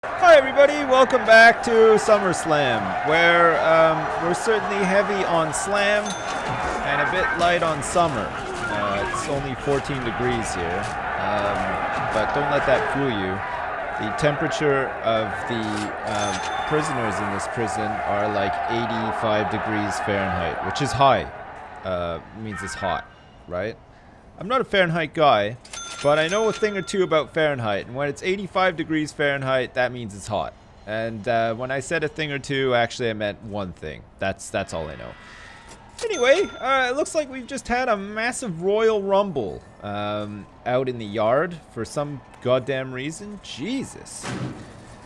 Hi everybody, welcome back to SummerSlam, where we're certainly heavy on slam and a bit light on summer. It's only 14 degrees here, but don't let that fool you. The temperature of the prisoners in this prison are like 85 degrees Fahrenheit, which is high. Means it's hot, right? I'm not a Fahrenheit guy, but I know a thing or two about Fahrenheit, and when it's 85 degrees Fahrenheit, that means it's hot. And when I said a thing or two, actually I meant one thing. That's all I know. Anyway, it looks like we've just had a massive Royal Rumble out in the yard for some goddamn reason. Jesus.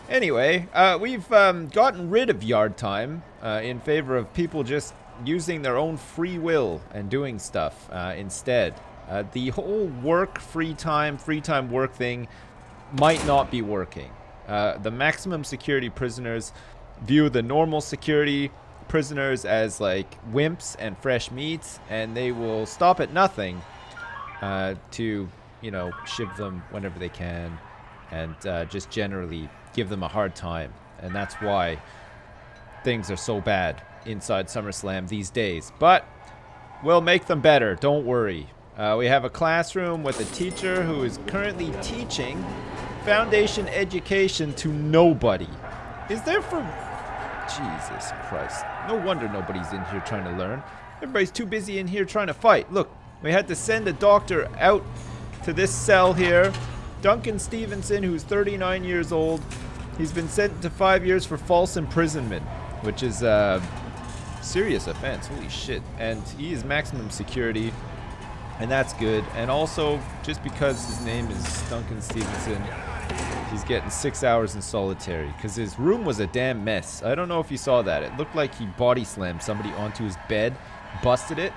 Anyway, we've gotten rid of yard time in favor of people just using their own free will and doing stuff instead. The whole free time work thing might not be working. The maximum security prisoners view the normal security prisoners as like wimps and fresh meats, and they will stop at nothing to, shiv them whenever they can and just generally give them a hard time. And that's why things are so bad inside SummerSlam these days. But we'll make them better, don't worry. We have a classroom with a teacher who is currently teaching foundation education to nobody. Is there for... Jesus Christ. No wonder nobody's in here trying to learn. Everybody's too busy in here trying to fight. Look, we had to send a doctor out to this cell here. Duncan Stevenson, who's 39 years old. He's been sentenced to 5 years for false imprisonment, which is a serious offense. Holy shit. And he is maximum security. And that's good. And also, just because his name is Duncan Stevenson, he's getting 6 hours in solitary. Because his room was a damn mess. I don't know if you saw that. It looked like he body slammed somebody onto his bed, busted it.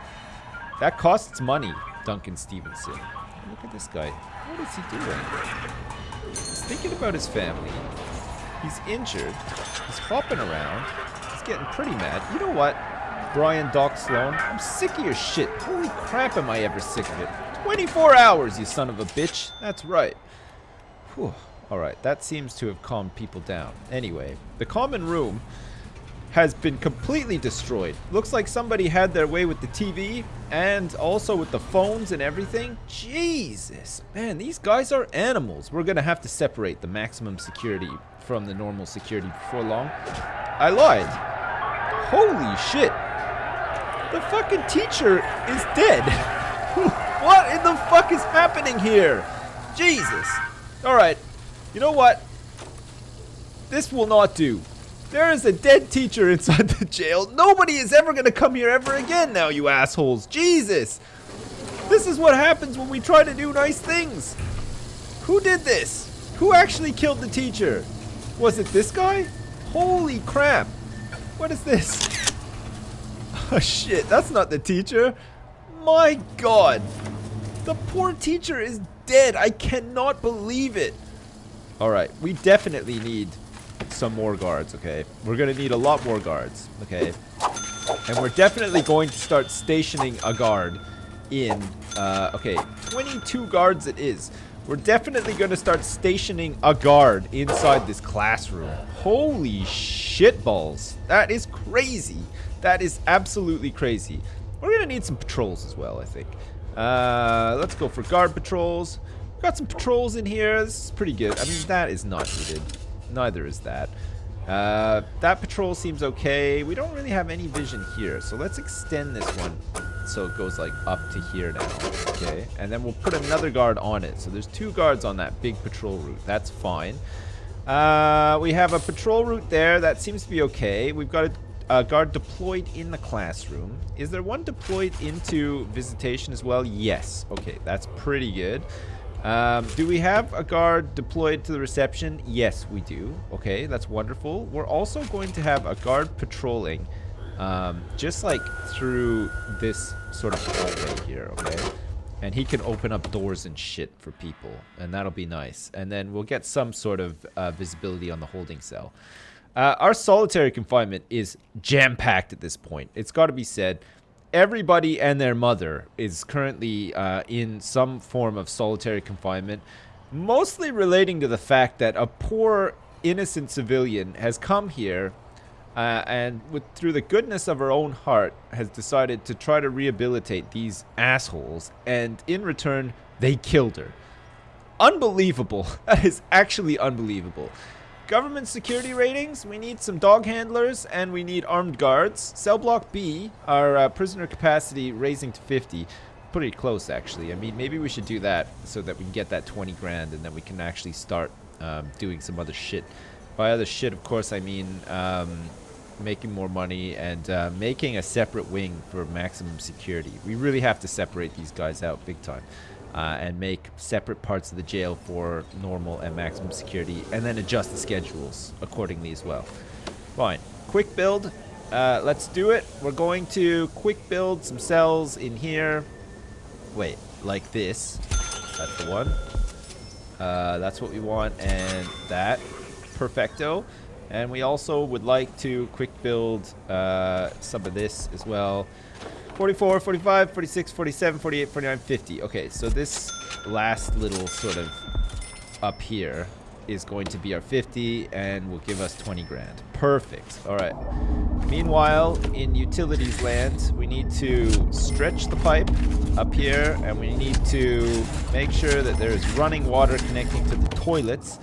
That costs money, Duncan Stevenson. Look at this guy. What is he doing? He's thinking about his family. He's injured. He's hopping around. He's getting pretty mad. You know what? Brian Doc Sloan, I'm sick of your shit. Holy crap, am I ever sick of it. 24 hours, you son of a bitch. That's right. Whew. Alright, that seems to have calmed people down. Anyway, the common room has been completely destroyed. Looks like somebody had their way with the TV and also with the phones and everything. Jesus, man, these guys are animals. We're gonna have to separate the maximum security from the normal security before long. I lied. Holy shit. The fucking teacher is dead. What in the fuck is happening here? Jesus. Alright. You know what? This will not do. There is a dead teacher inside the jail. Nobody is ever going to come here ever again now, you assholes. Jesus. This is what happens when we try to do nice things. Who did this? Who actually killed the teacher? Was it this guy? Holy crap. What is this? Oh shit, that's not the teacher. My god. The poor teacher is dead. I cannot believe it. Alright, we definitely need some more guards, okay? We're gonna need a lot more guards, okay? And we're definitely going to start stationing a guard in, okay, 22 guards it is. We're definitely gonna start stationing a guard inside this classroom. Holy shitballs. That is crazy. That is absolutely crazy. We're gonna need some patrols as well, I think. Let's go for guard patrols. Got some patrols in here. This is pretty good. I mean, that is not needed. Neither is that. That patrol seems okay. We don't really have any vision here, so let's extend this one so it goes like up to here now. Okay, and then we'll put another guard on it. So there's 2 guards on that big patrol route. That's fine. We have a patrol route there. That seems to be okay. We've got a guard deployed in the classroom. Is there one deployed into visitation as well? Yes. Okay, that's pretty good. Do we have a guard deployed to the reception? Yes, we do. Okay, that's wonderful. We're also going to have a guard patrolling just like through this sort of hallway here, okay? And he can open up doors and shit for people, and that'll be nice. And then we'll get some sort of visibility on the holding cell. Our solitary confinement is jam-packed at this point. It's got to be said. Everybody and their mother is currently in some form of solitary confinement, mostly relating to the fact that a poor innocent civilian has come here and through the goodness of her own heart has decided to try to rehabilitate these assholes, and in return they killed her. Unbelievable. That is actually unbelievable. Government security ratings, we need some dog handlers and we need armed guards. Cell block B, our prisoner capacity raising to 50. Pretty close, actually. I mean, maybe we should do that so that we can get that 20 grand and then we can actually start doing some other shit. By other shit, of course, I mean making more money and making a separate wing for maximum security. We really have to separate these guys out big time and make separate parts of the jail for normal and maximum security, and then adjust the schedules accordingly as well. Fine. Quick build. Let's do it. We're going to quick build some cells in here. Wait, like this. That's the one. That's what we want, and that. Perfecto. And we also would like to quick build some of this as well. 44, 45, 46, 47, 48, 49, 50. Okay, so this last little sort of up here is going to be our 50 and will give us 20 grand. Perfect. All right. Meanwhile, in utilities land, we need to stretch the pipe up here, and we need to make sure that there's running water connecting to the toilets.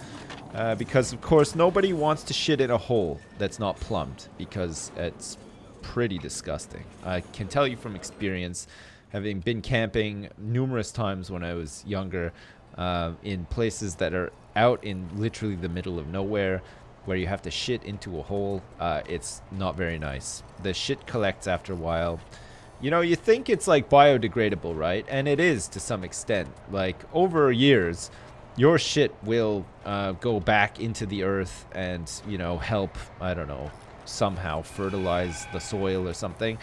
Because, of course, nobody wants to shit in a hole that's not plumbed, because it's pretty disgusting. I can tell you from experience, having been camping numerous times when I was younger, in places that are out in literally the middle of nowhere, where you have to shit into a hole. It's not very nice. The shit collects after a while. You know, you think it's like biodegradable, right? And it is to some extent. Like, over years, your shit will go back into the earth and, you know, help, I don't know, somehow fertilize the soil or something.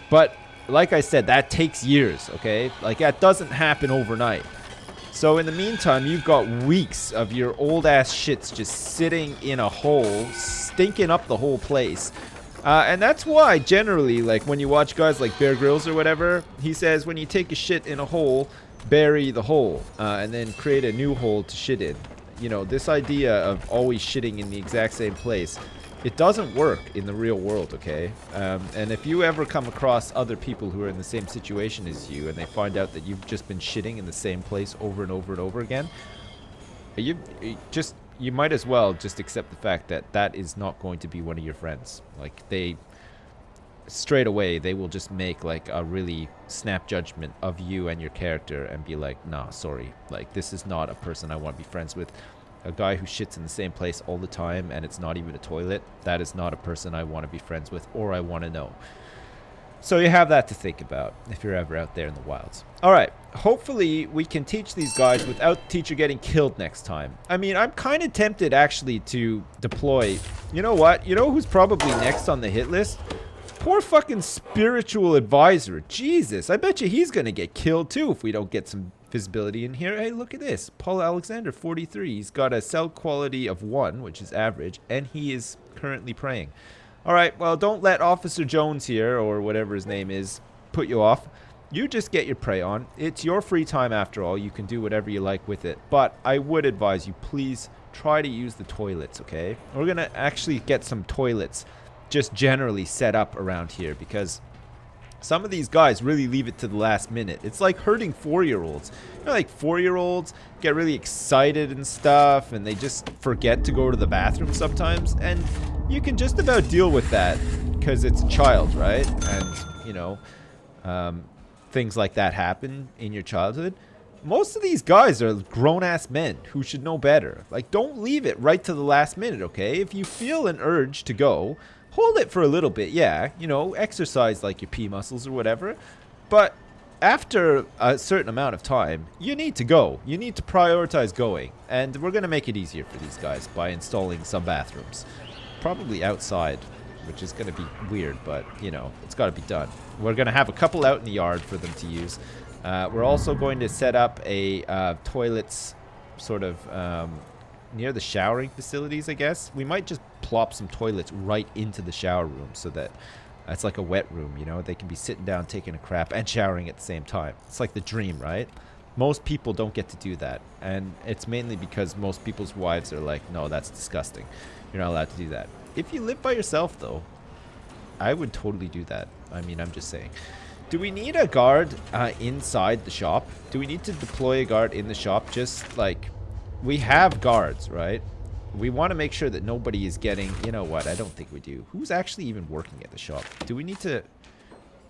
But like I said, that takes years, okay? Like, that doesn't happen overnight. So in the meantime, you've got weeks of your old ass shits just sitting in a hole, stinking up the whole place. And that's why generally, like, when you watch guys like Bear Grylls or whatever, he says when you take a shit in a hole, bury the hole and then create a new hole to shit in. You know, this idea of always shitting in the exact same place, it doesn't work in the real world, okay? And if you ever come across other people who are in the same situation as you, and they find out that you've just been shitting in the same place over and over and over again, you might as well just accept the fact that that is not going to be one of your friends. Like, they straight away, they will just make like a really snap judgment of you and your character and be like, nah, sorry, like, this is not a person I want to be friends with. A guy who shits in the same place all the time and it's not even a toilet, that is not a person I want to be friends with or I want to know. So you have that to think about if you're ever out there in the wilds. All right, hopefully we can teach these guys without the teacher getting killed next time. I mean, I'm kind of tempted actually to deploy. You know what? You know who's probably next on the hit list? Poor fucking spiritual advisor. Jesus, I bet you he's going to get killed too if we don't get some visibility in here. Hey, look at this. Paul Alexander, 43. He's got a cell quality of 1, which is average, and he is currently praying. All right, well, don't let Officer Jones here, or whatever his name is, put you off. You just get your prey on. It's your free time after all. You can do whatever you like with it. But I would advise you, please try to use the toilets, okay? We're going to actually get some toilets just generally set up around here, because some of these guys really leave it to the last minute. It's like herding 4-year-olds. You know, like 4-year-olds get really excited and stuff, and they just forget to go to the bathroom sometimes. And you can just about deal with that because it's a child, right? And, you know, things like that happen in your childhood. Most of these guys are grown-ass men who should know better. Like, don't leave it right to the last minute, okay? If you feel an urge to go, hold it for a little bit, yeah. You know, exercise like your pee muscles or whatever. But after a certain amount of time, you need to go. You need to prioritize going. And we're going to make it easier for these guys by installing some bathrooms. Probably outside, which is going to be weird, but, you know, it's got to be done. We're going to have a couple out in the yard for them to use. We're also going to set up a toilets sort of near the showering facilities, I guess. We might just plop some toilets right into the shower room so that it's like a wet room, you know? They can be sitting down, taking a crap, and showering at the same time. It's like the dream, right? Most people don't get to do that, and it's mainly because most people's wives are like, no, that's disgusting. You're not allowed to do that. If you live by yourself, though, I would totally do that. I mean, I'm just saying. Do we need a guard inside the shop? Do we need to deploy a guard in the shop? Just like, we have guards, right? We want to make sure that nobody is getting, you know what, I don't think we do. Who's actually even working at the shop? Do we need to...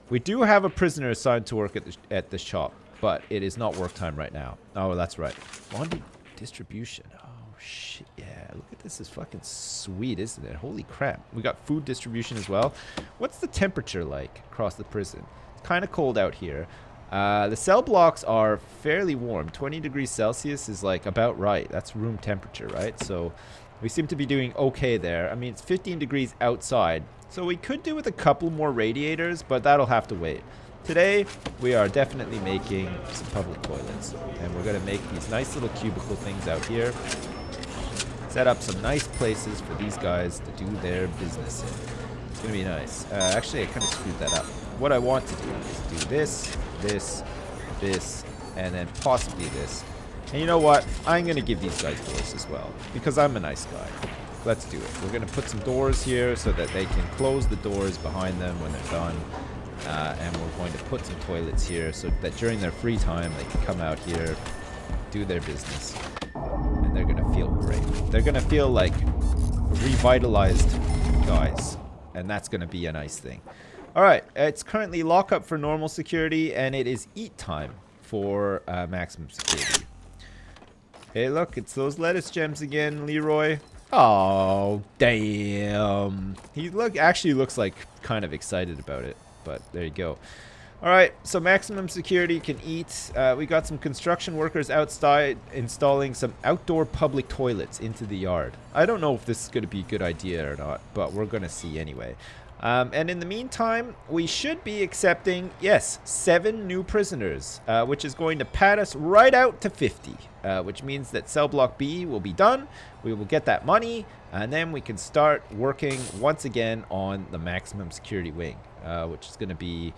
We do have a prisoner assigned to work at the shop, but it is not work time right now. Oh, that's right. Laundry distribution. Oh, shit. Yeah, look at this. It's fucking sweet, isn't it? Holy crap. We got food distribution as well. What's the temperature like across the prison? It's kind of cold out here. The cell blocks are fairly warm. 20 degrees Celsius is like about right. That's room temperature, right? So we seem to be doing okay there. I mean, it's 15 degrees outside. So we could do with a couple more radiators, but that'll have to wait. Today, we are definitely making some public toilets. And we're going to make these nice little cubicle things out here. Set up some nice places for these guys to do their business in. It's going to be nice. Actually, I kind of screwed that up. What I want to do is do this, this, this, and then possibly this. And you know what? I'm going to give these guys doors as well, because I'm a nice guy. Let's do it. We're going to put some doors here so that they can close the doors behind them when they're done. And we're going to put some toilets here so that during their free time, they can come out here, do their business. And they're going to feel great. They're going to feel like revitalized guys. And that's going to be a nice thing. All right. It's currently lockup for normal security, and it is eat time for maximum security. Hey, look. It's those lettuce gems again, Leroy. Oh, damn. He actually looks like kind of excited about it, but there you go. All right, so maximum security can eat. We got some construction workers outside installing some outdoor public toilets into the yard. I don't know if this is going to be a good idea or not, but we're going to see anyway. And in the meantime, we should be accepting, yes, 7 new prisoners, which is going to pad us right out to 50, which means that cell block B will be done. We will get that money, and then we can start working once again on the maximum security wing, which is going to be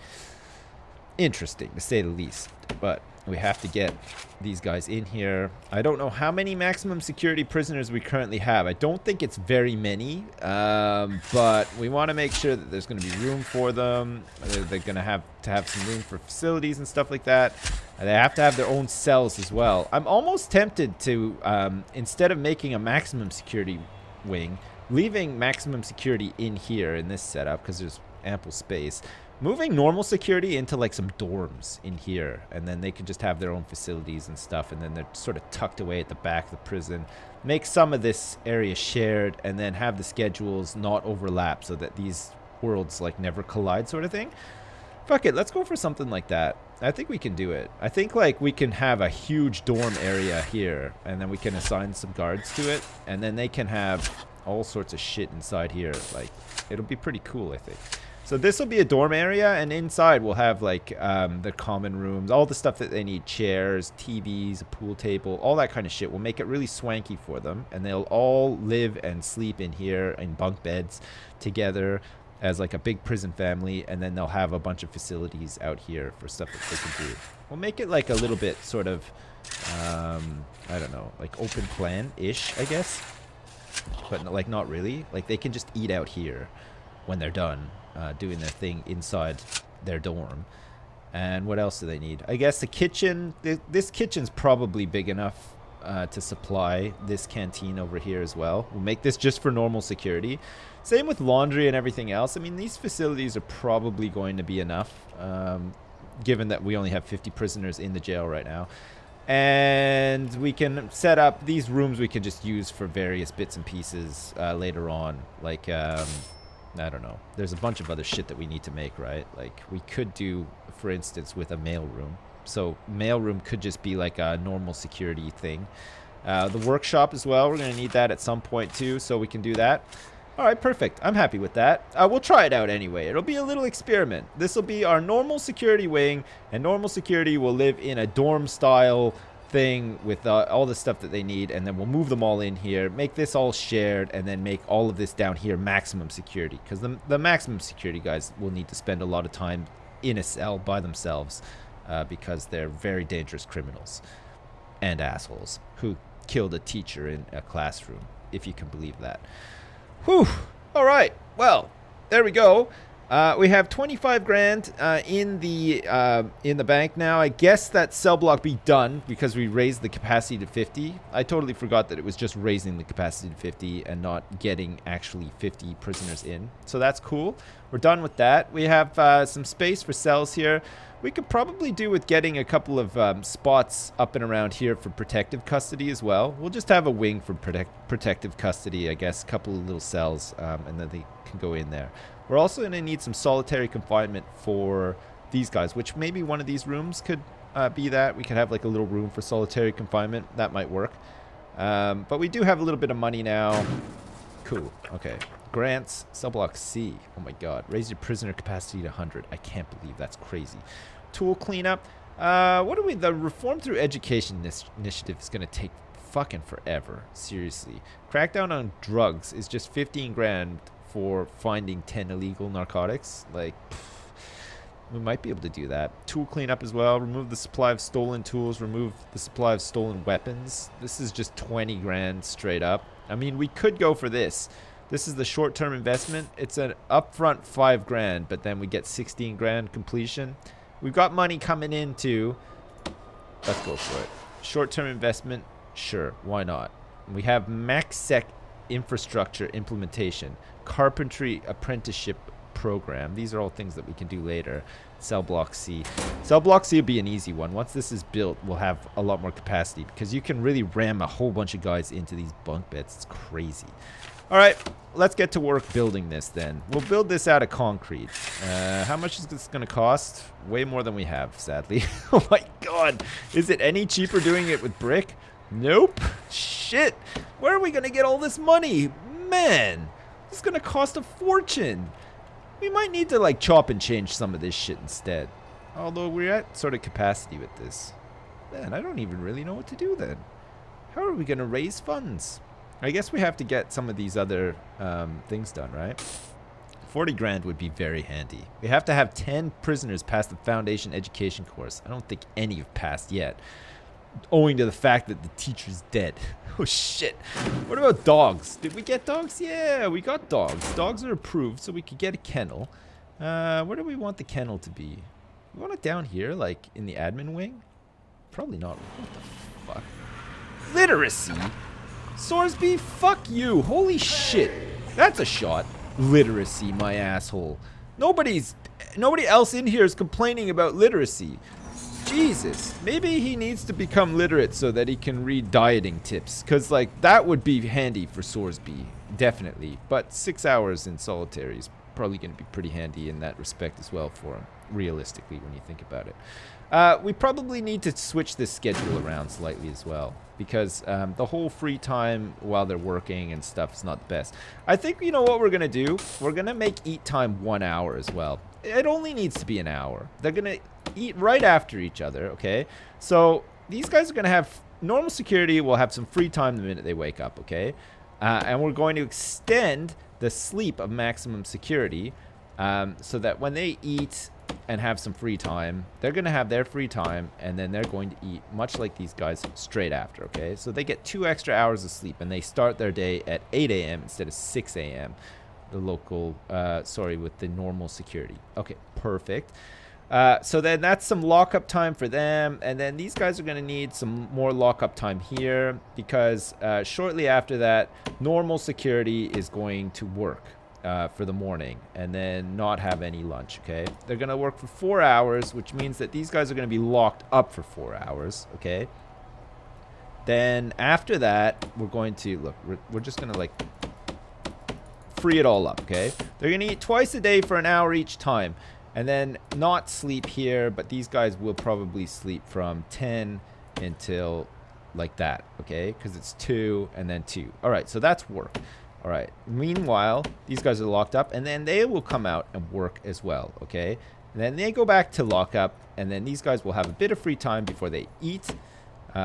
interesting, to say the least. But we have to get these guys in here. I don't know how many maximum security prisoners we currently have. I don't think it's very many, but we want to make sure that there's going to be room for them. They're going to have some room for facilities and stuff like that. And they have to have their own cells as well. I'm almost tempted to, instead of making a maximum security wing, leaving maximum security in here in this setup because there's ample space. Moving normal security into like some dorms in here, and then they can just have their own facilities and stuff, and then they're sort of tucked away at the back of the prison. Make some of this area shared, and then have the schedules not overlap so that these worlds like never collide, sort of thing. Fuck it, let's go for something like that. I think we can do it. I think like we can have a huge dorm area here, and then we can assign some guards to it, and then they can have all sorts of shit inside here. Like, it'll be pretty cool, I think. So this will be a dorm area, and inside we'll have like the common rooms, all the stuff that they need, chairs, TVs, a pool table, all that kind of shit. We'll make it really swanky for them, and they'll all live and sleep in here in bunk beds together as like a big prison family, and then they'll have a bunch of facilities out here for stuff that they can do. We'll make it like a little bit sort of, I don't know, like open plan-ish, I guess, but like not really. Like they can just eat out here when they're done. Doing their thing inside their dorm. And what else do they need? I guess the kitchen. This kitchen's probably big enough to supply this canteen over here as well. We'll make this just for normal security. Same with laundry and everything else. I mean, these facilities are probably going to be enough, given that we only have 50 prisoners in the jail right now. And we can set up these rooms. We can just use for various bits and pieces later on, like I don't know. There's a bunch of other shit that we need to make, right? Like, we could do, for instance, with a mail room. So, mail room could just be like a normal security thing. The workshop as well, we're going to need that at some point too, so we can do that. All right, perfect. I'm happy with that. We'll try it out anyway. It'll be a little experiment. This will be our normal security wing, and normal security will live in a dorm-style thing with all the stuff that they need, and then we'll move them all in here, make this all shared, and then make all of this down here maximum security, because the maximum security guys will need to spend a lot of time in a cell by themselves, because they're very dangerous criminals and assholes who killed a teacher in a classroom, if you can believe that. Whew. All right. Well, there we go. We have 25 grand in the bank now. I guess that cell block be done because we raised the capacity to 50. I totally forgot that it was just raising the capacity to 50 and not getting actually 50 prisoners in. So that's cool. We're done with that. We have some space for cells here. We could probably do with getting a couple of spots up and around here for protective custody as well. We'll just have a wing for protective custody, I guess, a couple of little cells, and then they can go in there. We're also going to need some solitary confinement for these guys, which maybe one of these rooms could be that. We could have like a little room for solitary confinement. That might work. But we do have a little bit of money now. Cool. Okay. Grants. Cell block C. Oh my god. Raise your prisoner capacity to 100. I can't believe that's crazy. Tool cleanup. What are we... The Reform Through Education initiative is going to take fucking forever. Seriously. Crackdown on drugs is just 15 grand for finding 10 illegal narcotics. Like, we might be able to do that. Tool cleanup as well. Remove the supply of stolen tools. Remove the supply of stolen weapons. This is just 20 grand straight up. I mean, we could go for this. This is the short-term investment. It's an upfront 5 grand, but then we get 16 grand completion. We've got money coming in too. Let's go for it. Short-term investment, sure, why not? We have MaxSec infrastructure implementation, carpentry apprenticeship program. These are all things that we can do later. Cell block C. Cell block C will be an easy one. Once this is built, we'll have a lot more capacity because you can really ram a whole bunch of guys into these bunk beds. It's crazy. All right, let's get to work building this then. We'll build this out of concrete. How much is this going to cost? Way more than we have, sadly. Oh my god. Is it any cheaper doing it with brick? Nope. Shit. Where are we going to get all this money? Man, this is going to cost a fortune. We might need to like chop and change some of this shit instead. Although we're at sort of capacity with this. Man, I don't even really know what to do then. How are we going to raise funds? I guess we have to get some of these other things done, right? 40 grand would be very handy. We have to have 10 prisoners pass the foundation education course. I don't think any have passed yet, owing to the fact that the teacher's dead. Oh shit. What about dogs? Did we get dogs? Yeah, we got dogs. Dogs are approved, so we could get a kennel. Where do we want the kennel to be? We want it down here, like in the admin wing? Probably not. What the fuck? Literacy? Sorsby, fuck you. Holy shit. That's a shot. Literacy, my asshole. Nobody else in here is complaining about literacy. Jesus. Maybe he needs to become literate so that he can read dieting tips. Because, like, that would be handy for Sorsby. Definitely. But 6 hours in solitary is probably going to be pretty handy in that respect as well for him. Realistically, when you think about it. We probably need to switch this schedule around slightly as well. Because the whole free time while they're working and stuff is not the best. I think, you know what we're going to do? We're going to make eat time 1 hour as well. It only needs to be an hour. They're going to eat right after each other, okay? So these guys are going to have normal security. Will have some free time the minute they wake up, okay? And we're going to extend the sleep of maximum security so that when they eat and have some free time, they're going to have their free time, and then they're going to eat much like these guys straight after, okay? So they get 2 extra hours of sleep, and they start their day at 8 a.m. instead of 6 a.m. The local, with the normal security. Okay, perfect. So then that's some lockup time for them, and then these guys are going to need some more lockup time here because shortly after that, normal security is going to work for the morning and then not have any lunch, okay? They're going to work for 4 hours, which means that these guys are going to be locked up for 4 hours, okay? Then after that, we're going to, look, we're just going to like free it all up, okay? They're going to eat twice a day for an hour each time. And then not sleep here, but these guys will probably sleep from 10 until like that, okay? Because it's 2 and then 2. All right, so that's work. All right. Meanwhile, these guys are locked up, and then they will come out and work as well, okay? And then they go back to lockup, and then these guys will have a bit of free time before they eat,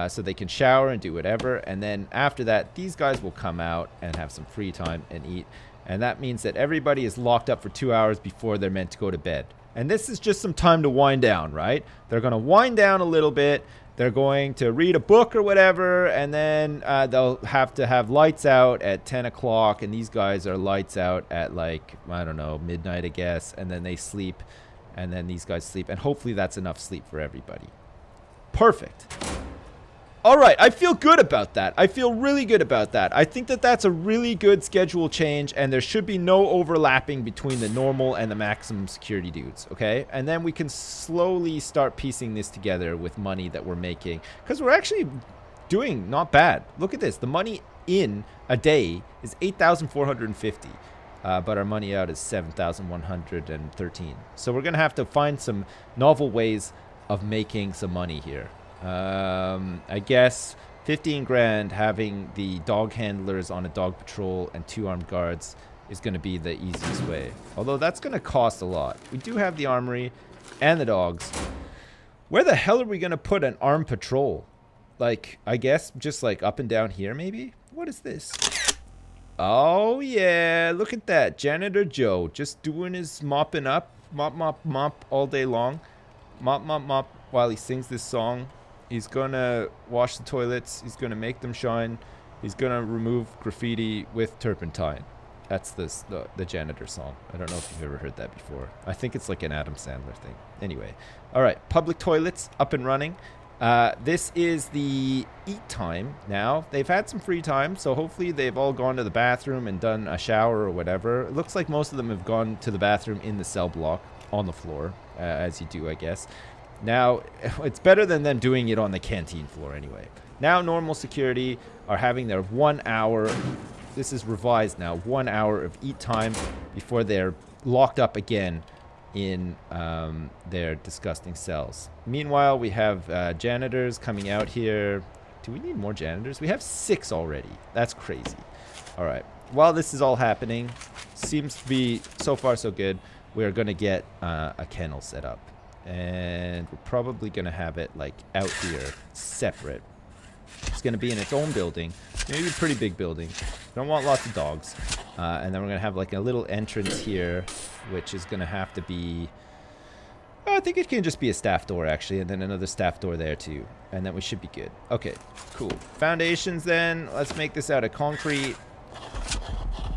so they can shower and do whatever. And then after that, these guys will come out and have some free time and eat. And that means that everybody is locked up for 2 hours before they're meant to go to bed. And this is just some time to wind down, right? They're going to wind down a little bit. They're going to read a book or whatever, and then they'll have to have lights out at 10 o'clock, and these guys are lights out at, like, I don't know, midnight, I guess, and then they sleep, and then these guys sleep, and hopefully that's enough sleep for everybody. Perfect. All right, I feel good about that. I feel really good about that. I think that that's a really good schedule change, and there should be no overlapping between the normal and the maximum security dudes, okay? And then we can slowly start piecing this together with money that we're making, because we're actually doing not bad. Look at this. The money in a day is 8,450, but our money out is 7,113. So we're going to have to find some novel ways of making some money here. I guess 15 grand having the dog handlers on a dog patrol and 2 armed guards is going to be the easiest way. Although that's going to cost a lot. We do have the armory and the dogs. Where the hell are we going to put an armed patrol? Like, I guess just like up and down here maybe? What is this? Oh yeah, look at that. Janitor Joe just doing his mopping up. Mop, mop, mop all day long. Mop, mop, mop while he sings this song. He's going to wash the toilets. He's going to make them shine. He's going to remove graffiti with turpentine. That's the janitor song. I don't know if you've ever heard that before. I think it's like an Adam Sandler thing. Anyway. All right. Public toilets up and running. This is the eat time now. They've had some free time, so hopefully they've all gone to the bathroom and done a shower or whatever. It looks like most of them have gone to the bathroom in the cell block on the floor, as you do, I guess. Now, it's better than them doing it on the canteen floor anyway. Now, normal security are having their 1 hour, this is revised now, 1 hour of eat time before they're locked up again in their disgusting cells. Meanwhile, we have janitors coming out here. Do we need more janitors? We have 6 already. That's crazy. All right. While this is all happening, seems to be so far so good, we're going to get a kennel set up. And we're probably going to have it like out here, separate. It's going to be in its own building, maybe a pretty big building. Don't want lots of dogs. And then we're going to have like a little entrance here, which is going to have to be, I think it can just be a staff door actually, and then another staff door there too. And then we should be good. Okay, cool. Foundations then, let's make this out of concrete.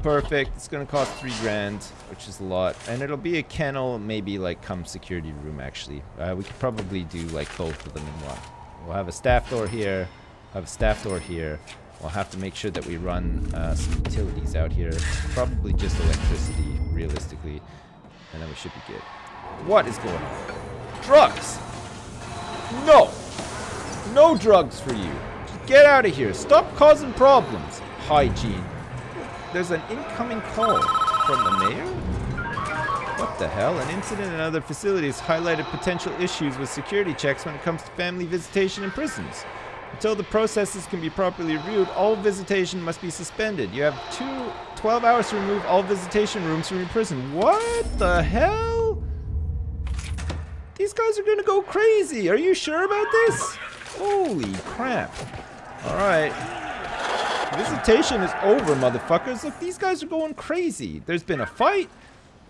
Perfect. It's going to cost 3 grand, which is a lot. And it'll be a kennel, maybe like come security room actually. We could probably do like both of them in one. We'll have a staff door here, have a staff door here. We'll have to make sure that we run some utilities out here. Probably just electricity, realistically. And then we should be good. What is going on? Drugs! No! No drugs for you. Just get out of here. Stop causing problems. Hygiene. There's an incoming call from the mayor? What the hell? An incident in other facilities highlighted potential issues with security checks when it comes to family visitation in prisons. Until the processes can be properly reviewed, all visitation must be suspended. You have 12 hours to remove all visitation rooms from your prison. What the hell? These guys are gonna go crazy. Are you sure about this? Holy crap. Alright. Visitation is over, motherfuckers. Look, these guys are going crazy. There's been a fight.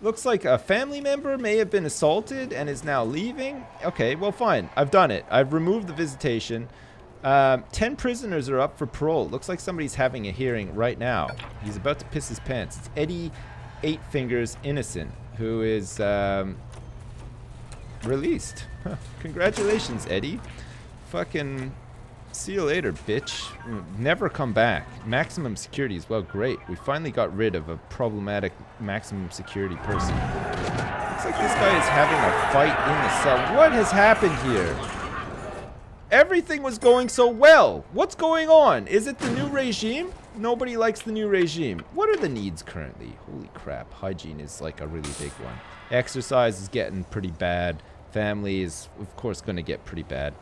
Looks like a family member may have been assaulted and is now leaving. Okay, well, fine. I've done it. I've removed the visitation. 10 prisoners are up for parole. Looks like somebody's having a hearing right now. He's about to piss his pants. It's Eddie 8 Fingers Innocent, who is released. Huh. Congratulations, Eddie. Fucking... see you later, bitch. Never come back. Maximum security as well. Great. We finally got rid of a problematic maximum security person. Looks like this guy is having a fight in the cell. What has happened here? Everything was going so well. What's going on? Is it the new regime? Nobody likes the new regime. What are the needs currently? Holy crap. Hygiene is like a really big one. Exercise is getting pretty bad. Family is, of course, going to get pretty bad.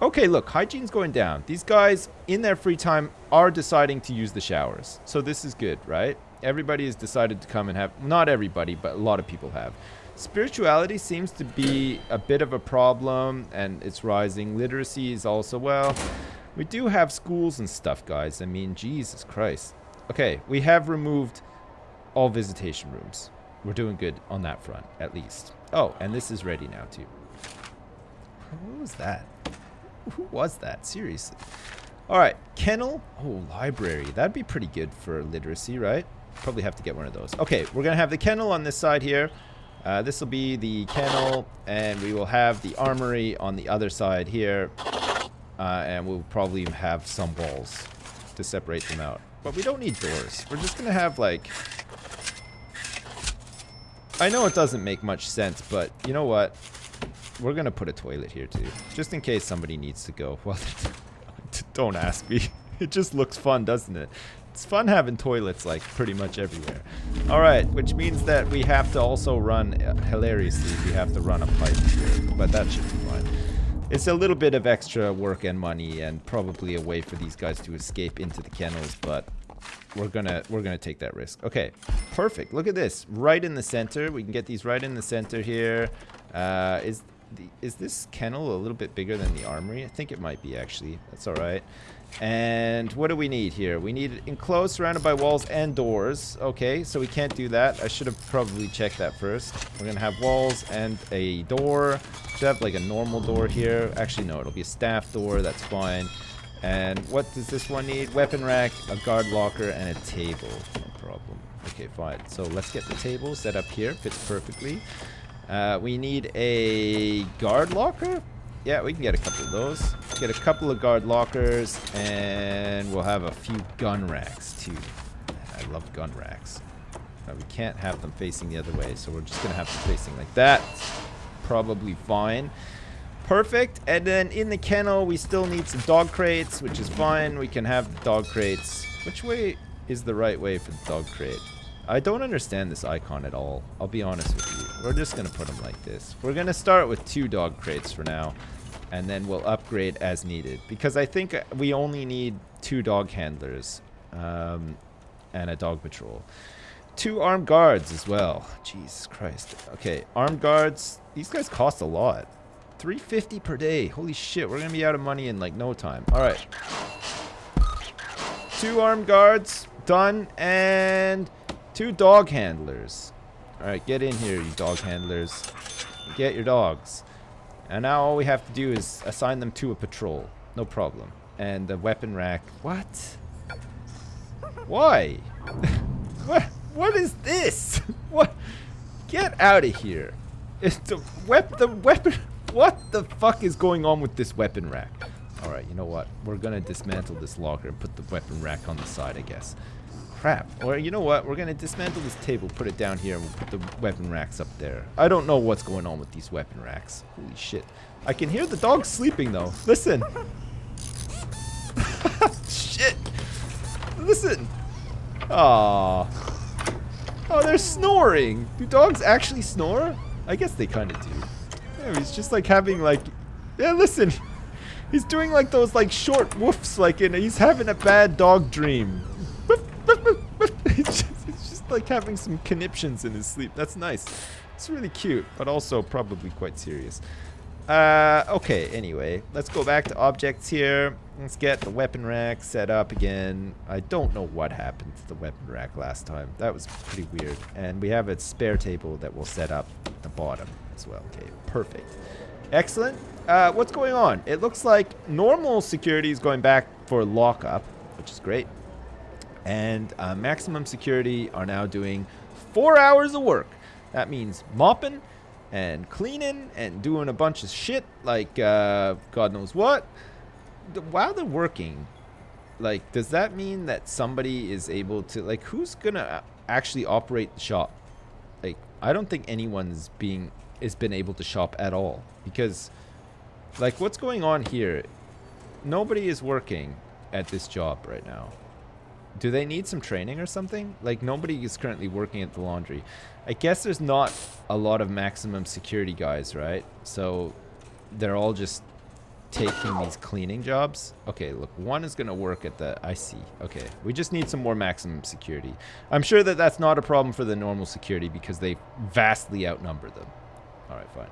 Okay, look, hygiene's going down. These guys, in their free time, are deciding to use the showers. So this is good, right? Everybody has decided to come and have... not everybody, but a lot of people have. Spirituality seems to be a bit of a problem, and it's rising. Literacy is also, well... we do have schools and stuff, guys. I mean, Jesus Christ. Okay, we have removed all visitation rooms. we're doing good on that front, at least. Oh, and this is ready now, too. What was that? Who was that? Seriously. All right, kennel. Oh, library. That'd be pretty good for literacy, right? Probably have to get one of those. Okay, we're going to have the kennel on this side here. This will be the kennel, and we will have the armory on the other side here. And we'll probably have some walls to separate them out. But we don't need doors. We're just going to have, like... I know it doesn't make much sense, but you know what? We're going to put a toilet here, too. Just in case somebody needs to go. Well, don't ask me. It just looks fun, doesn't it? It's fun having toilets, like, pretty much everywhere. Alright, which means that we have to also run... hilariously, we have to run a pipe here. But that should be fine. It's a little bit of extra work and money, and probably a way for these guys to escape into the kennels, but we're gonna take that risk. Okay, perfect. Look at this, right in the center. We can get these right in the center here. Is this kennel a little bit bigger than the armory? I think it might be, actually. That's all right. And what do we need here? We need it enclosed, surrounded by walls and doors. Okay, so we can't do that. I should have probably checked that first. We're gonna have walls and a door. Should have like a normal door here. Actually, no, it'll be a staff door. That's fine. And what does this one need? Weapon rack, a guard locker, and a table. No problem. Okay, fine. So let's get the table set up here. Fits perfectly. We need a guard locker. Yeah, we can get a couple of those. Get a couple of guard lockers, and we'll have a few gun racks too. I love gun racks. We can't have them facing the other way, so we're just gonna have them facing like that. Probably fine. Perfect. And then in the kennel, we still need some dog crates, which is fine. We can have the dog crates. Which way is the right way for the dog crate? I don't understand this icon at all. I'll be honest with you. We're just going to put them like this. We're going to start with 2 dog crates for now. And then we'll upgrade as needed. Because I think we only need 2 dog handlers. And a dog patrol. 2 armed guards as well. Jesus Christ. Okay, armed guards. These guys cost a lot. $350 per day. Holy shit, we're going to be out of money in like no time. Alright. 2 armed guards. Done. And 2 dog handlers. Alright, get in here, you dog handlers. Get your dogs. And now all we have to do is assign them to a patrol. No problem. And the weapon rack. What? Why? What is this? What? Get out of here. It's the weapon. What the fuck is going on with this weapon rack? Alright, you know what? We're gonna dismantle this locker and put the weapon rack on the side, I guess. Crap. Or you know what? We're gonna dismantle this table, put it down here, and we'll put the weapon racks up there. I don't know what's going on with these weapon racks. Holy shit. I can hear the dogs sleeping though. Listen. Shit. Listen. Aww. Oh, they're snoring. Do dogs actually snore? I guess they kind of do. Yeah, he's just like having like... Yeah, listen. He's doing like those like short woofs, like he's having a bad dog dream. It's just like having some conniptions in his sleep. That's nice. It's really cute, but also probably quite serious. Okay, anyway, let's go back to objects here. Let's get the weapon rack set up again. I don't know what happened to the weapon rack last time. That was pretty weird. And we have a spare table that we'll set up at the bottom as well. Okay, perfect. Excellent. What's going on? It looks like normal security is going back for lockup, which is great. And maximum security are now doing 4 hours of work. That means mopping and cleaning and doing a bunch of shit like God knows what. While they're working, like, does that mean that somebody is able to, like, who's gonna actually operate the shop? Like, I don't think anyone's been able to shop at all, because, like, what's going on here? Nobody is working at this job right now. Do they need some training or something? Like, nobody is currently working at the laundry. I guess there's not a lot of maximum security guys, right? So they're all just taking these cleaning jobs. Okay, look, one is gonna work at the... I see. Okay, we just need some more maximum security. I'm sure that that's not a problem for the normal security because they vastly outnumber them. Alright, fine.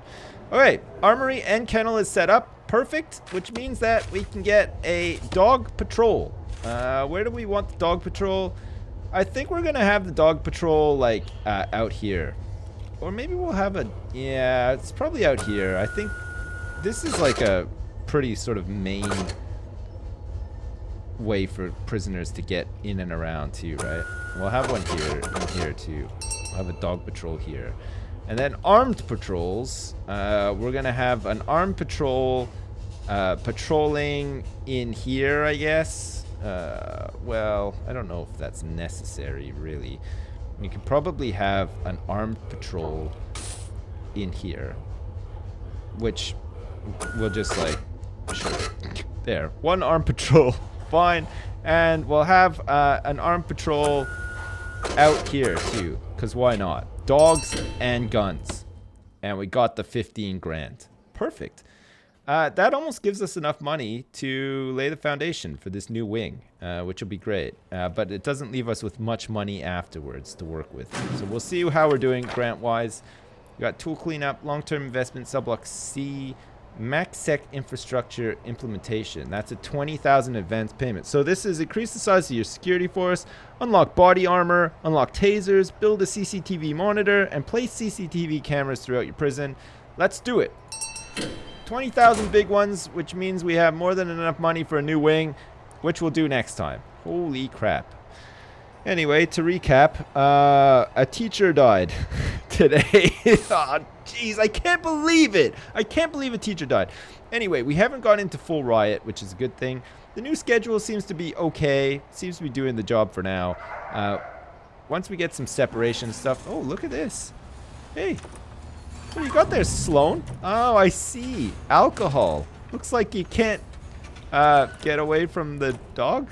Alright, armory and kennel is set up. Perfect, which means that we can get a dog patrol. Where do we want the dog patrol? I think we're gonna have the dog patrol like out here, or maybe we'll have a, yeah, it's probably out here. I think this is like a pretty sort of main way for prisoners to get in and around too, right? We'll have one here and here too. We'll have a dog patrol here. And then armed patrols, we're gonna have an armed patrol patrolling in here, I guess. Well, I don't know if that's necessary, really. We could probably have an armed patrol in here, which we'll just like, sure. There, one armed patrol, fine. And we'll have an armed patrol out here too, because why not? Dogs and guns. And we got the 15 grand. Perfect. That almost gives us enough money to lay the foundation for this new wing, which will be great. But it doesn't leave us with much money afterwards to work with. So we'll see how we're doing grant-wise. We got tool cleanup, long-term investment, subblock C, MaxSec infrastructure implementation. That's a 20,000 advance payment. So this is increase the size of your security force, unlock body armor, unlock tasers, build a CCTV monitor, and place CCTV cameras throughout your prison. Let's do it. 20,000 big ones, which means we have more than enough money for a new wing, which we'll do next time. Holy crap. Anyway, to recap, a teacher died today. Oh, jeez, I can't believe it. I can't believe a teacher died. Anyway, we haven't gone into full riot, which is a good thing. The new schedule seems to be okay. Seems to be doing the job for now. Once we get some separation stuff. Oh, look at this. Hey. What do you got there, Sloan? Oh, I see. Alcohol. Looks like you can't get away from the dog.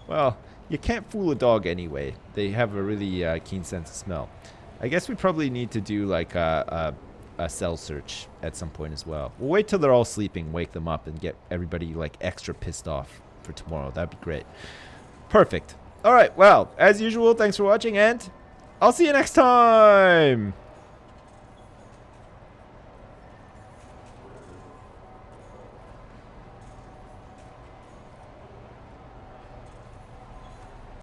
Well, you can't fool a dog anyway. They have a really keen sense of smell. I guess we probably need to do like a cell search at some point as well. We'll wait till they're all sleeping, wake them up, and get everybody like extra pissed off for tomorrow. That'd be great. Perfect. All right. Well, as usual, thanks for watching, and I'll see you next time.